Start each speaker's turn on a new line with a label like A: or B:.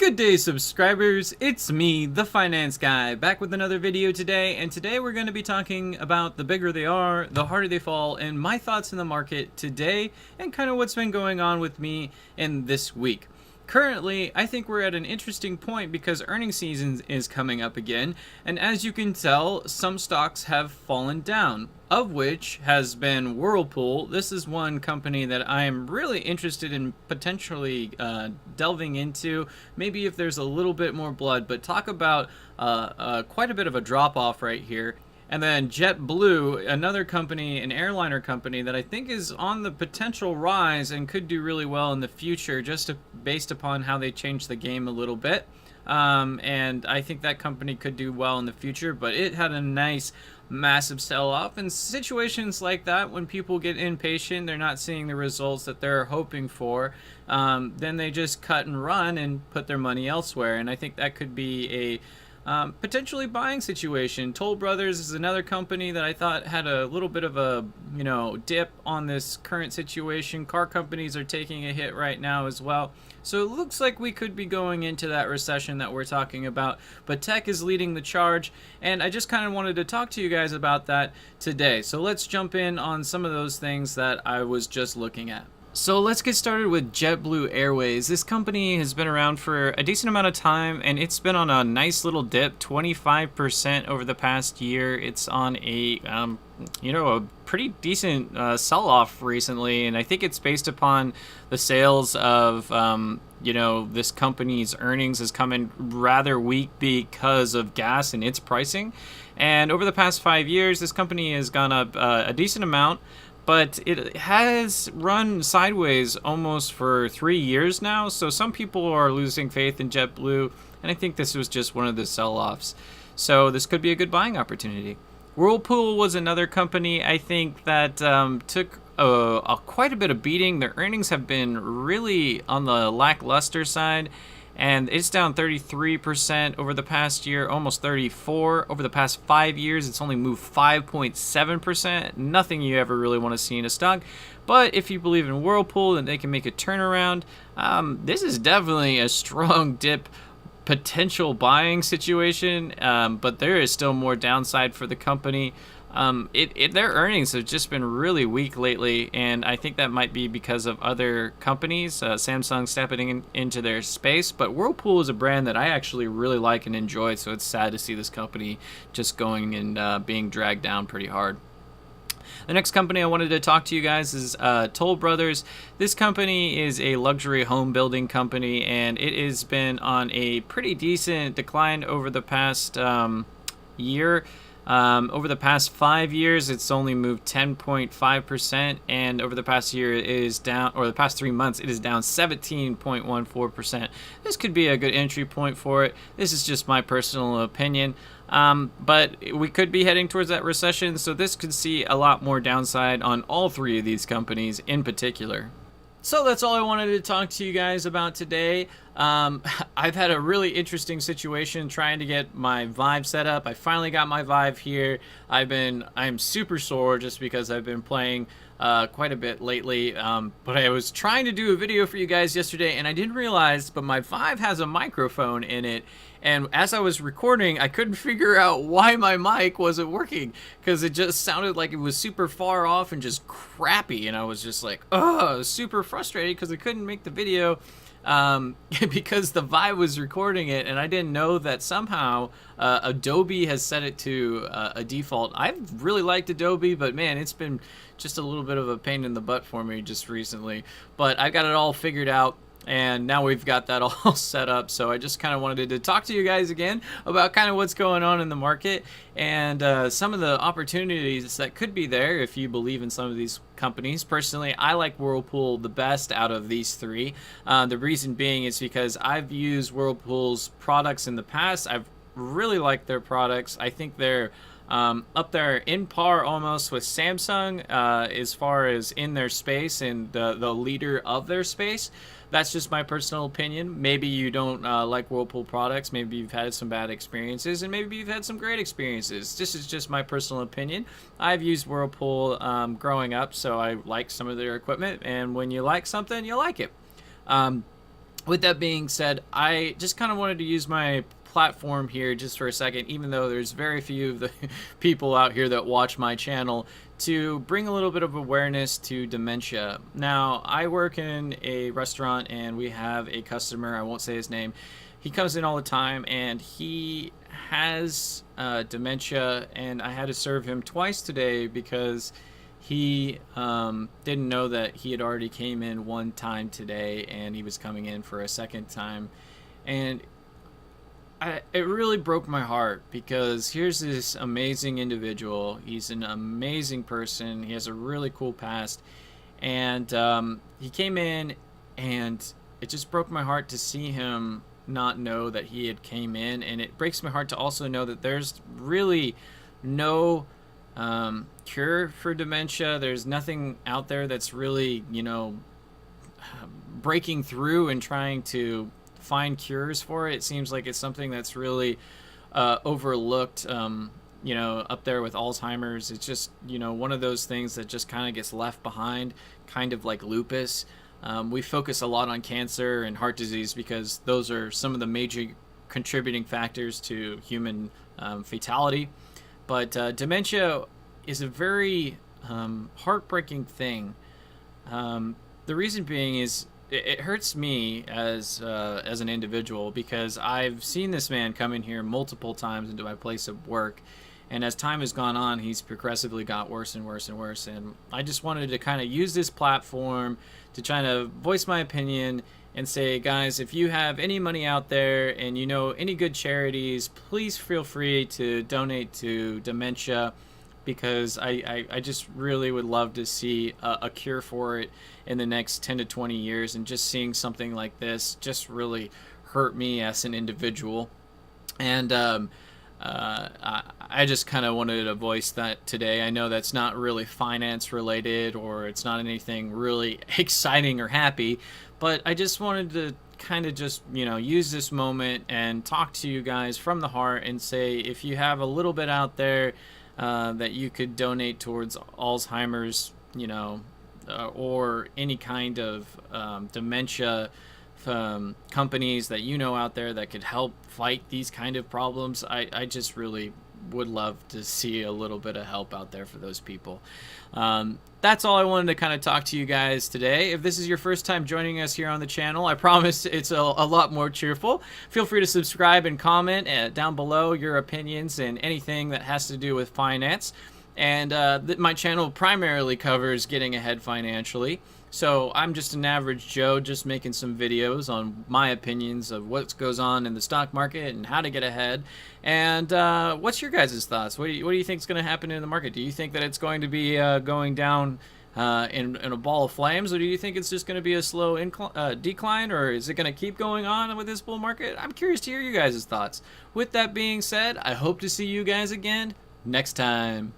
A: Good day, subscribers. It's me, the Finance Guy, back with another video today, and today we're going to be talking about the bigger they are, the harder they fall, and my thoughts in the market today, and kind of what's been going on with me in this week. Currently, I think we're at an interesting point because earnings season is coming up again, and as you can tell, some stocks have fallen down, of which has been Whirlpool. This is one company that I am really interested in potentially delving into, maybe if there's a little bit more blood, but talk about quite a bit of a drop-off right here. And then Jetblue, another company, an airliner company that I think is on the potential rise and could do really well in the future, just based upon how they changed the game a little bit. And I think that company could do well in the future, but it had a nice massive sell-off. And situations like that, when people get impatient, they're not seeing the results that they're hoping for, then they just cut and run and put their money elsewhere. And I think that could be a potentially buying situation. Toll Brothers is another company that I thought had a little bit of a, dip on this current situation. Car companies are taking a hit right now as well. So it looks like we could be going into that recession that we're talking about, but tech is leading the charge, and I just kind of wanted to talk to you guys about that today. So let's jump in on some of those things that I was just looking at. So let's get started with JetBlue Airways. This company has been around for a decent amount of time, and it's been on a nice little dip, 25% over the past year. It's on a, a pretty decent sell-off recently, and I think it's based upon the sales of, this company's earnings has come in rather weak because of gas and its pricing. And over the past 5 years, this company has gone up a decent amount, but it has run sideways almost for 3 years now, so some people are losing faith in JetBlue, and I think this was just one of the sell-offs. So this could be a good buying opportunity. Whirlpool was another company, I think, that took quite a bit of beating. Their earnings have been really on the lackluster side, and it's down 33% over the past year, almost 34%. Over the past 5 years, it's only moved 5.7%. Nothing you ever really want to see in a stock. But if you believe in Whirlpool and they can make a turnaround, this is definitely a strong dip potential buying situation, but there is still more downside for the company. Their earnings have just been really weak lately, and I think that might be because of other companies, Samsung stepping into their space, but Whirlpool is a brand that I actually really like and enjoy, so it's sad to see this company just going and being dragged down pretty hard. The next company I wanted to talk to you guys is Toll Brothers. This company is a luxury home building company, and it has been on a pretty decent decline over the past year. Over the past 5 years, it's only moved 10.5%, and over the past year it is down, or the past 3 months, it is down 17.14%. This could be a good entry point for it. This is just my personal opinion. But we could be heading towards that recession, so this could see a lot more downside on all three of these companies in particular. So that's all I wanted to talk to you guys about today. I've had a really interesting situation trying to get my Vive set up. I finally got my Vive here. I'm super sore just because I've been playing quite a bit lately. But I was trying to do a video for you guys yesterday, and I didn't realize, but my Vive has a microphone in it. And as I was recording, I couldn't figure out why my mic wasn't working, because it just sounded like it was super far off and just crappy. And I was just like, oh, super frustrated because I couldn't make the video because the Vive was recording it, and I didn't know that somehow Adobe has set it to a default. I've really liked Adobe, but man, it's been just a little bit of a pain in the butt for me just recently. But I got it all figured out, and now we've got that all set up. So I just kind of wanted to talk to you guys again about kind of what's going on in the market and some of the opportunities that could be there if you believe in some of these companies. Personally, I like Whirlpool the best out of these three. The reason being is because I've used Whirlpool's products in the past. I've really liked their products. I think they're up there in par almost with Samsung as far as in their space and the leader of their space. That's just my personal opinion. Maybe you don't like Whirlpool products. Maybe you've had some bad experiences, and maybe you've had some great experiences. This is just my personal opinion. I've used Whirlpool growing up, so I like some of their equipment, and when you like something, you like it. with that being said, I just kind of wanted to use my platform here just for a second, even though there's very few of the people out here that watch my channel, to bring a little bit of awareness to dementia. Now, I work in a restaurant and we have a customer, I won't say his name. He comes in all the time and he has dementia, and I had to serve him twice today because he didn't know that he had already came in one time today and he was coming in for a second time. And it really broke my heart, because here's this amazing individual. He's an amazing person. He has a really cool past. And he came in, and it just broke my heart to see him not know that he had came in. And it breaks my heart to also know that there's really no cure for dementia. There's nothing out there that's really, breaking through and trying to find cures for it. It seems like it's something that's really overlooked, up there with Alzheimer's. It's just, one of those things that just kind of gets left behind, kind of like lupus. We focus a lot on cancer and heart disease because those are some of the major contributing factors to human fatality. But dementia is a very heartbreaking thing. The reason being is it hurts me as an individual, because I've seen this man come in here multiple times into my place of work, and as time has gone on, he's progressively got worse and worse and worse. And I just wanted to kind of use this platform to try to voice my opinion and say, guys, if you have any money out there and you know any good charities, please feel free to donate to dementia, because I just really would love to see a cure for it in the next 10 to 20 years. And just seeing something like this just really hurt me as an individual. And I just kind of wanted to voice that today. I know that's not really finance related, or it's not anything really exciting or happy, but I just wanted to kind of just, use this moment and talk to you guys from the heart and say, if you have a little bit out there that you could donate towards Alzheimer's, or any kind of dementia companies that out there that could help fight these kind of problems, I just really would love to see a little bit of help out there for those people. That's all I wanted to kind of talk to you guys today. If this is your first time joining us here on the channel, I promise it's a lot more cheerful. Feel free to subscribe and comment down below your opinions and anything that has to do with finance. And my channel primarily covers getting ahead financially. So I'm just an average Joe, just making some videos on my opinions of what goes on in the stock market and how to get ahead. And what's your guys' thoughts? What do you think is going to happen in the market? Do you think that it's going to be going down in a ball of flames, or do you think it's just going to be a slow decline, or is it going to keep going on with this bull market? I'm curious to hear you guys' thoughts. With that being said, I hope to see you guys again next time.